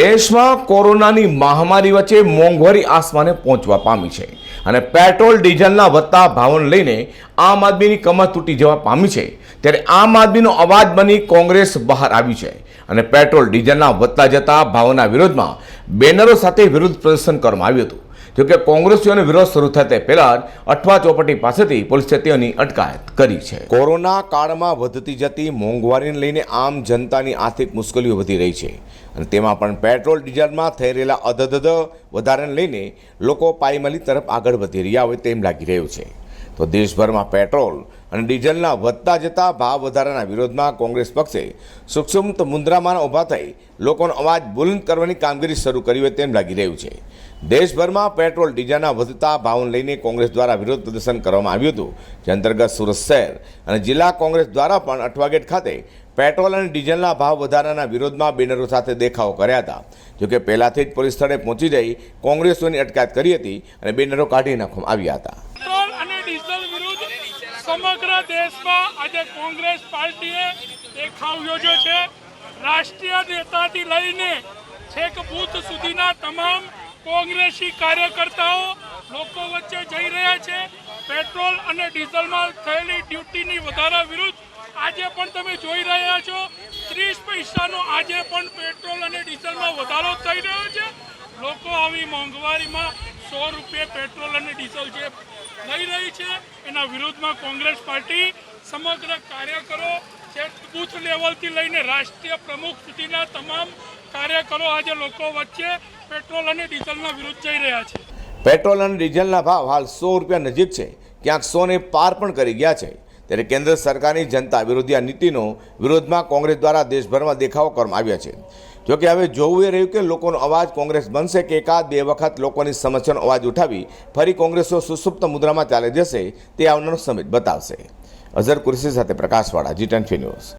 દેશમાં કોરોનાની મહામારી વચ્ચે મોંઘવારી આસમાને પહોંચવા પામી છે અને પેટ્રોલ ડીઝલના વધતા ભાવોને લઈને આમ આદમીની કમર તૂટી જવા પામી છે। ત્યારે આમ આદમીનો અવાજ બની કોંગ્રેસ બહાર આવી છે અને પેટ્રોલ ડીઝલના વધતા જતા ભાવોના વિરોધમાં બેનરો સાથે વિરોધ પ્રદર્શન કરવામાં આવ્યું હતું। જોકે કોંગ્રેસીઓનો વિરોધ શરૂ થાય તે પહેલા જ અઠવા ચોપટી પાસેથી પોલીસે તેઓની અટકાયત કરી છે। કોરોના કાળમાં વધતી જતી મોંઘવારીને લઈને આમ જનતાની આર્થિક મુશ્કેલીઓ વધી રહી છે અને તેમાં પણ પેટ્રોલ ડીઝલમાં થઈ રહેલા અધધધ વધારાને લઈને લોકો પાયમાલી તરફ આગળ વધી રહ્યા હોય તેમ લાગી રહ્યું છે। તો દેશભરમાં પેટ્રોલ અને ડીઝલના વધતા જતા ભાવ વધારાના વિરોધમાં કોંગ્રેસ પક્ષે સૂક્ષ્મ મુદ્રામાં ઊભા થઈ લોકોનો અવાજ બુલંદ કરવાની કામગીરી શરૂ કરી હોય તેમ લાગી રહ્યું છે। દેશભરમાં પેટ્રોલ ડીઝલના વધતા ભાવોને લઈને કોંગ્રેસ દ્વારા વિરોધ પ્રદર્શન કરવામાં આવ્યું હતું, જે અંતર્ગત સુરત શહેર અને જિલ્લા કોંગ્રેસ દ્વારા પણ અઠવાગેટ ખાતે પેટ્રોલ અને ડીઝલના ભાવ વધારાના વિરોધમાં બેનરો સાથે દેખાવો કર્યા હતા। જોકે પહેલાથી જ પોલીસ સ્થળે પહોંચી જઈ કોંગ્રેસીઓની અટકાયત કરી હતી અને બેનરો કાઢી નાખવામાં આવ્યા હતા। પેટ્રોલ અને ડીઝલ વિરુદ્ધ સમગ્ર દેશમાં આજે કોંગ્રેસ પાર્ટીએ દેખાવ યોજ્યો છે। રાષ્ટ્રીય નેતાથી લઈને છેક બૂથ સુધીના તમામ કોંગ્રેસી કાર્યકર્તાઓ લોકો વચ્ચે જઈ રહ્યા છે। પેટ્રોલ અને ડીઝલમાં થયેલી ડ્યુટીની વધારા વિરુદ્ધ આજે પણ તમે જોઈ રહ્યા છો 30 પૈસાનો આજે પણ પેટ્રોલ અને ડીઝલમાં વધારો થઈ રહ્યો છે। લોકો આવી મોંઘવારીમાં 100 રૂપિયા પેટ્રોલ અને ડીઝલ જે લઈ રહી છે એના વિરુદ્ધમાં કોંગ્રેસ પાર્ટી સમગ્ર કાર્યકરો જે બૂથ લેવલથી લઈને રાષ્ટ્રીય પ્રમુખ સુધીના તમામ કાર્યકરો આજે લોકો વચ્ચે પેટ્રોલ અને ડીઝલના વિરુદ્ધ જઈ રહ્યા છે। પેટ્રોલ અને ડીઝલના ભાવ હાલ 100 રૂપિયા નજીક છે, ક્યાંક 100 ને પાર પણ કરી ગયા છે। ત્યારે કેન્દ્ર સરકારની જનતા વિરોધી આ નીતિનો વિરોધમાં કોંગ્રેસ દ્વારા દેશભરમાં દેખાવો કરવામાં આવ્યા છે। જોકે હવે જોવું એ રહ્યું કે લોકોનો અવાજ કોંગ્રેસ બનશે કે એકાદ બે વખત લોકોની સમસ્યાનો અવાજ ઉઠાવી ફરી કોંગ્રેસો સુસુપ્ત મુદ્રામાં ચાલી જશે તે આવનારો સમય બતાવશે। અઝર કુરેશી સાથે પ્રકાશવાળા, G10 ન્યૂઝ।